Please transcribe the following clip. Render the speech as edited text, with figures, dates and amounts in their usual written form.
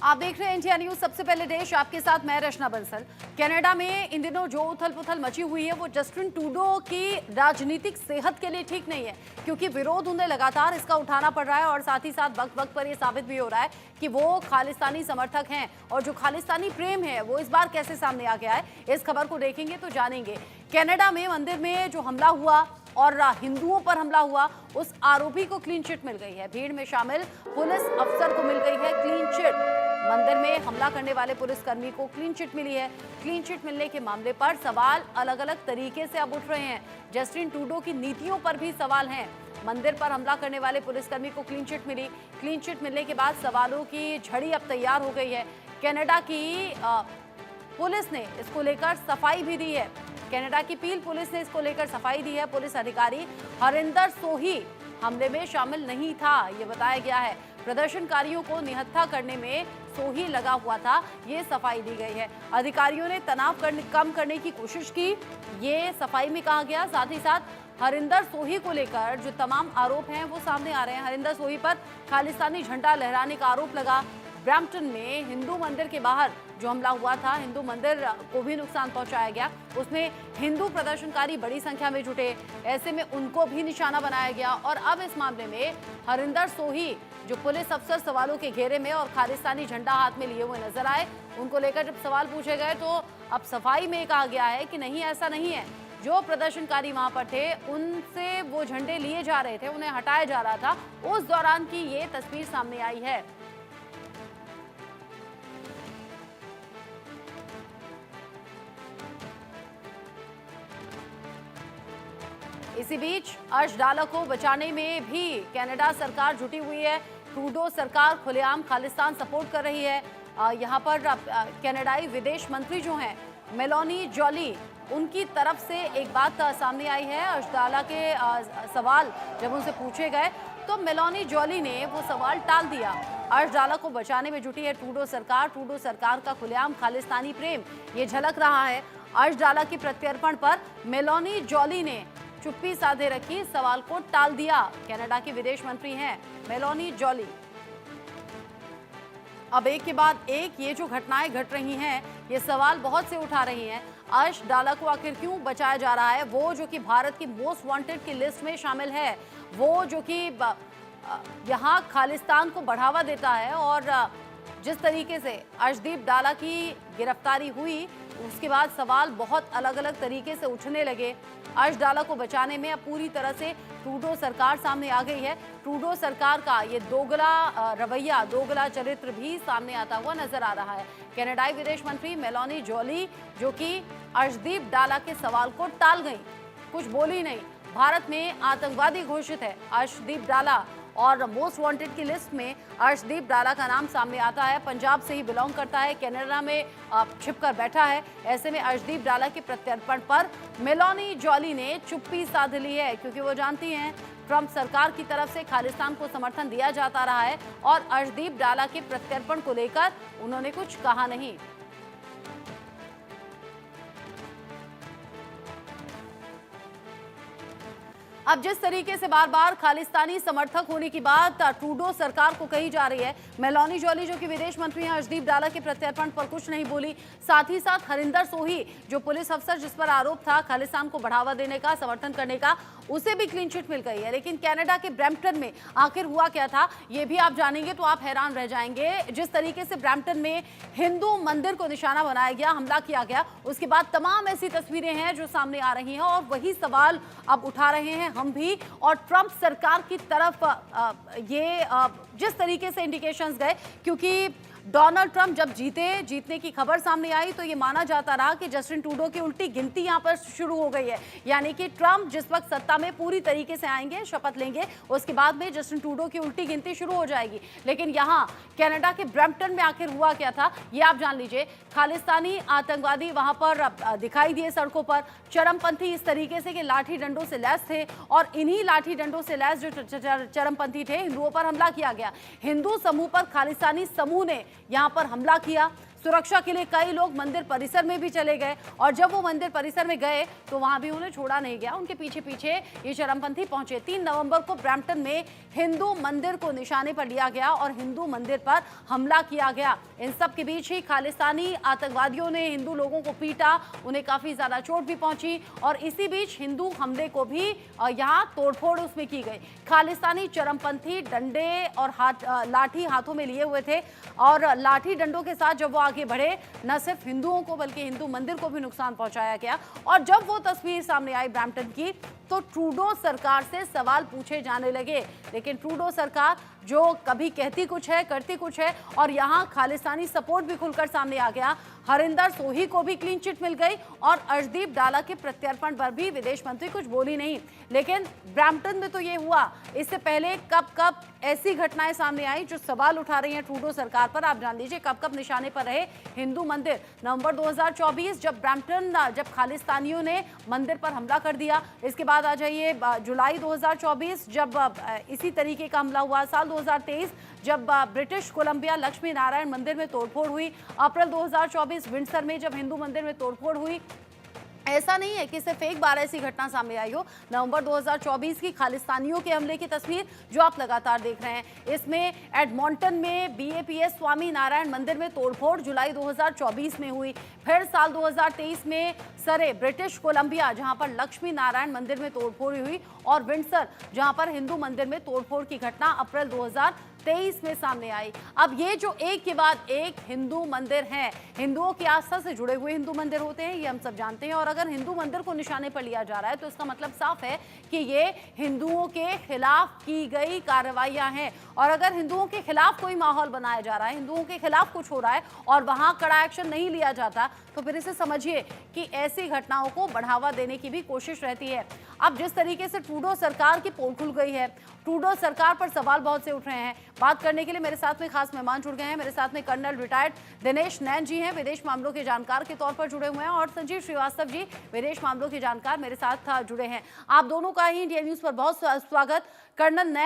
आप देख रहे हैं इंडिया न्यूज। सबसे पहले देश, आपके साथ मैं रचना बंसल। कनाडा में इन दिनों जो उथल पुथल मची हुई है वो जस्टिन ट्रूडो की राजनीतिक सेहत के लिए ठीक नहीं है, क्योंकि विरोध उन्हें लगातार इसका उठाना पड़ रहा है और साथ ही साथ वक्त वक्त पर यह साबित भी हो रहा है कि वो खालिस्तानी समर्थक हैं और जो खालिस्तानी प्रेम है वो इस बार कैसे सामने आ गया है। इस खबर को देखेंगे तो जानेंगे। कनाडा में मंदिर में जो हमला हुआ और हिंदुओं पर हमला हुआ, उस आरोपी को क्लीन चिट मिल गई है। भीड़ में शामिल पुलिस अफसर को मिल गई है क्लीन चिट। मंदिर में हमला करने वाले पुलिसकर्मी को क्लीन चिट मिली है। क्लीन चिट मिलने के मामले पर सवाल अलग अलग तरीके से अब उठ रहे हैं। जस्टिन ट्रूडो की नीतियों पर भी सवाल हैं। मंदिर पर हमला करने वाले पुलिसकर्मी को क्लीन चिट मिली। क्लीन चिट मिलने के बाद सवालों की झड़ी अब तैयार हो गई है। कनाडा की पुलिस ने इसको लेकर सफाई भी दी है। कनाडा की पील पुलिस ने इसको लेकर सफाई दी है। पुलिस अधिकारी हरिंदर सोही हमले में शामिल नहीं था, ये बताया गया है। प्रदर्शनकारियों को निहत्था करने में सोही लगा हुआ था, ये सफाई दी गई है। अधिकारियों ने तनाव कम करने की कोशिश की, ये सफाई में कहा गया। साथ ही साथ हरिंदर सोही को लेकर जो तमाम आरोप हैं वो सामने आ रहे हैं। हरिंदर सोही पर खालिस्तानी झंडा लहराने का आरोप लगा। ब्रैम्पटन में हिंदू मंदिर के बाहर जो हमला हुआ था, हिंदू मंदिर को भी नुकसान पहुंचाया गया। उसमें हिंदू प्रदर्शनकारी बड़ी संख्या में जुटे, ऐसे में उनको भी निशाना बनाया गया। और अब इस मामले में हरिंदर सोही जो पुलिस अफसर सवालों के घेरे में और खालिस्तानी झंडा हाथ में लिए हुए नजर आए, उनको लेकर जब सवाल पूछे गए तो अब सफाई में कहा गया है कि नहीं, ऐसा नहीं है। जो प्रदर्शनकारी वहां पर थे उनसे वो झंडे लिए जा रहे थे, उन्हें हटाया जा रहा था, उस दौरान की ये तस्वीर सामने आई है। इसी बीच अर्श डाला को बचाने में भी कनाडा सरकार जुटी हुई है। ट्रूडो सरकार खुलेआम खालिस्तान सपोर्ट कर रही है। यहाँ पर कनाडाई विदेश मंत्री जो हैं मेलोनी जॉली, उनकी तरफ से एक बात सामने आई है। अर्श डाला के सवाल जब उनसे पूछे गए तो मेलोनी जॉली ने वो सवाल टाल दिया। अर्श डाला को बचाने में जुटी है ट्रूडो सरकार। ट्रूडो सरकार का खुलेआम खालिस्तानी प्रेम ये झलक रहा है। अर्श डाला के प्रत्यर्पण पर मेलोनी जॉली ने चुप्पी साधे रखी, सवाल को टाल दिया। कनाडा की विदेश मंत्री हैं मेलोनी जॉली। अब एक के बाद एक ये जो घटनाएं घट रही हैं, ये सवाल बहुत से उठा रही हैं। अर्श डाला को आखिर क्यों बचाया जा रहा है? वो जो कि भारत की मोस्ट वांटेड की लिस्ट में शामिल है, वो जो कि यहाँ खालिस्तान को बढ़ावा देता है। और जिस तरीके से अर्शदीप डाला की गिरफ्तारी हुई, उसके बाद सवाल बहुत अलग अलग तरीके से उठने लगे। अर्श डाला को बचाने में अब पूरी तरह से ट्रूडो सरकार सामने आ गई है। ट्रूडो सरकार का ये दोगला रवैया, दोगला चरित्र भी सामने आता हुआ नजर आ रहा है। कनाडाई विदेश मंत्री मेलोनी जॉली जो कि अर्शदीप डाला के सवाल को टाल गई, कुछ बोली नहीं। भारत में आतंकवादी घोषित है अर्शदीप डाला और मोस्ट वांटेड की लिस्ट में अर्शदीप डाला का नाम सामने आता है। पंजाब से ही बिलोंग करता है, कनाडा में छिपकर बैठा है। ऐसे में अर्शदीप डाला के प्रत्यर्पण पर मेलोनी जॉली ने चुप्पी साध ली है, क्योंकि वो जानती हैं ट्रंप सरकार की तरफ से खालिस्तान को समर्थन दिया जाता रहा है और अर्शदीप डाला के प्रत्यर्पण को लेकर उन्होंने कुछ कहा नहीं। अब जिस तरीके से बार बार खालिस्तानी समर्थक होने की बात ट्रूडो सरकार को कही जा रही है, मेलोनी जॉली जो कि विदेश मंत्री हैं, अर्शदीप डाला के प्रत्यर्पण पर कुछ नहीं बोली। साथ ही साथ हरिंदर सोही जो पुलिस अफसर जिस पर आरोप था खालिस्तान को बढ़ावा देने का, समर्थन करने का, उसे भी क्लीन चिट मिल गई है। लेकिन कनाडा के ब्रैम्पटन में आखिर हुआ क्या था, ये भी आप जानेंगे तो आप हैरान रह जाएंगे। जिस तरीके से ब्रैम्पटन में हिंदू मंदिर को निशाना बनाया गया, हमला किया गया, उसके बाद तमाम ऐसी तस्वीरें हैं जो सामने आ रही हैं और वही सवाल अब उठा रहे हैं हम भी। और ट्रंप सरकार की तरफ जिस तरीके से इंडिकेशंस गए, क्योंकि डोनाल्ड ट्रंप जब जीतने की खबर सामने आई तो ये माना जाता रहा कि जस्टिन ट्रूडो की उल्टी गिनती यहाँ पर शुरू हो गई है। यानी कि ट्रंप जिस वक्त सत्ता में पूरी तरीके से आएंगे, शपथ लेंगे, उसके बाद में जस्टिन ट्रूडो की उल्टी गिनती शुरू हो जाएगी। लेकिन यहाँ कनाडा के ब्रैम्पटन में आखिर हुआ क्या था, ये आप जान लीजिए। खालिस्तानी आतंकवादी वहां पर दिखाई दिए सड़कों पर, चरमपंथी इस तरीके से कि लाठी डंडों से लैस थे और इन्हीं लाठी डंडों से लैस जो चरमपंथी थे, हिंदुओं पर हमला किया गया। हिंदू समूह पर खालिस्तानी समूह ने यहाँ पर हमला किया। सुरक्षा के लिए कई लोग मंदिर परिसर में भी चले गए और जब वो मंदिर परिसर में गए तो वहां भी उन्हें छोड़ा नहीं गया। उनके पीछे पीछे ये चरमपंथी पहुंचे। 3 नवंबर को ब्रैम्पटन में हिंदू मंदिर को निशाने पर लिया गया और हिंदू मंदिर पर हमला किया गया। इन सब के बीच ही खालिस्तानी आतंकवादियों ने हिंदू लोगों को पीटा, उन्हें काफी ज्यादा चोट भी पहुंची और इसी बीच हिंदू हमले को भी यहाँ तोड़फोड़ उसमें की गई। खालिस्तानी चरमपंथी डंडे और लाठी हाथों में लिए हुए थे और लाठी डंडों के साथ जब वो आगे बढ़े न सिर्फ हिंदुओं को बल्कि हिंदू मंदिर को भी नुकसान पहुंचाया गया। और जब वो तस्वीर सामने आई ब्रैम्पटन की तो ट्रूडो सरकार से सवाल पूछे जाने लगे। लेकिन ट्रूडो सरकार जो कभी कहती कुछ है करती कुछ है और यहाँ खालिस्तानी सपोर्ट भी खुलकर सामने आ गया। हरिंदर सोही को भी क्लीन चिट मिल गई और अर्शदीप डाला के प्रत्यर्पण पर भी विदेश मंत्री कुछ बोली नहीं। लेकिन ब्रैम्पटन में तो ये हुआ, इससे पहले कब कब ऐसी घटनाएं सामने आई जो सवाल उठा रही हैं ट्रूडो सरकार पर। आप जान लीजिए कब कब निशाने पर रहे हिंदू मंदिर। नवंबर 2024 जब खालिस्तानियों ने मंदिर पर हमला कर दिया। इसके बाद आ जाइए जुलाई 2024 जब इसी तरीके का हमला हुआ। साल 2023 जब ब्रिटिश कोलंबिया लक्ष्मी नारायण मंदिर में तोड़फोड़ हुई। अप्रैल 2024 विंडसर में जब हिंदू मंदिर में तोड़फोड़ हुई। ऐसा नहीं है कि सिर्फ एक बार ऐसी घटना सामने आई हो। नवंबर 2024 की खालिस्तानियों के हमले की तस्वीर जो आप लगातार देख रहे हैं, इसमें एडमॉन्टन में बीएपीएस स्वामी नारायण मंदिर में तोड़फोड़ जुलाई 2024 में हुई। फिर साल 2023 में सरे ब्रिटिश कोलंबिया जहां पर लक्ष्मी नारायण मंदिर में तोड़फोड़ हुई और विंडसर जहां पर हिंदू मंदिर में तोड़फोड़ की घटना अप्रैल 2023 में सामने आई। अब ये जो एक के बाद एक हिंदू मंदिर हैं, हिंदुओं की आस्था से जुड़े हुए हिंदू मंदिर होते हैं, ये हम सब जानते हैं। और अगर हिंदू मंदिर को निशाने पर लिया जा रहा है तो इसका मतलब साफ है कि ये हिंदुओं के खिलाफ की गई कार्रवाइयां हैं। और अगर हिंदुओं के खिलाफ कोई माहौल बनाया जा रहा है, हिंदुओं के खिलाफ कुछ हो रहा है और वहां कड़ा एक्शन नहीं लिया जाता तो फिर इसे समझिए कि ऐसी घटनाओं को बढ़ावा देने की भी कोशिश रहती है। अब जिस तरीके से ट्रूडो सरकार की पोल खुल गई है, ट्रूडो सरकार पर सवाल बहुत से उठ रहे हैं। बात करने के लिए मेरे साथ में खास मेहमान जुड़ गए हैं। मेरे साथ में कर्नल रिटायर्ड दिनेश नैन जी हैं, विदेश मामलों के जानकार के तौर पर जुड़े हुए हैं, और संजीव श्रीवास्तव जी विदेश मामलों के जानकार मेरे साथ जुड़े हैं। आप दोनों का ही इंडिया न्यूज पर बहुत स्वागत। कर्नल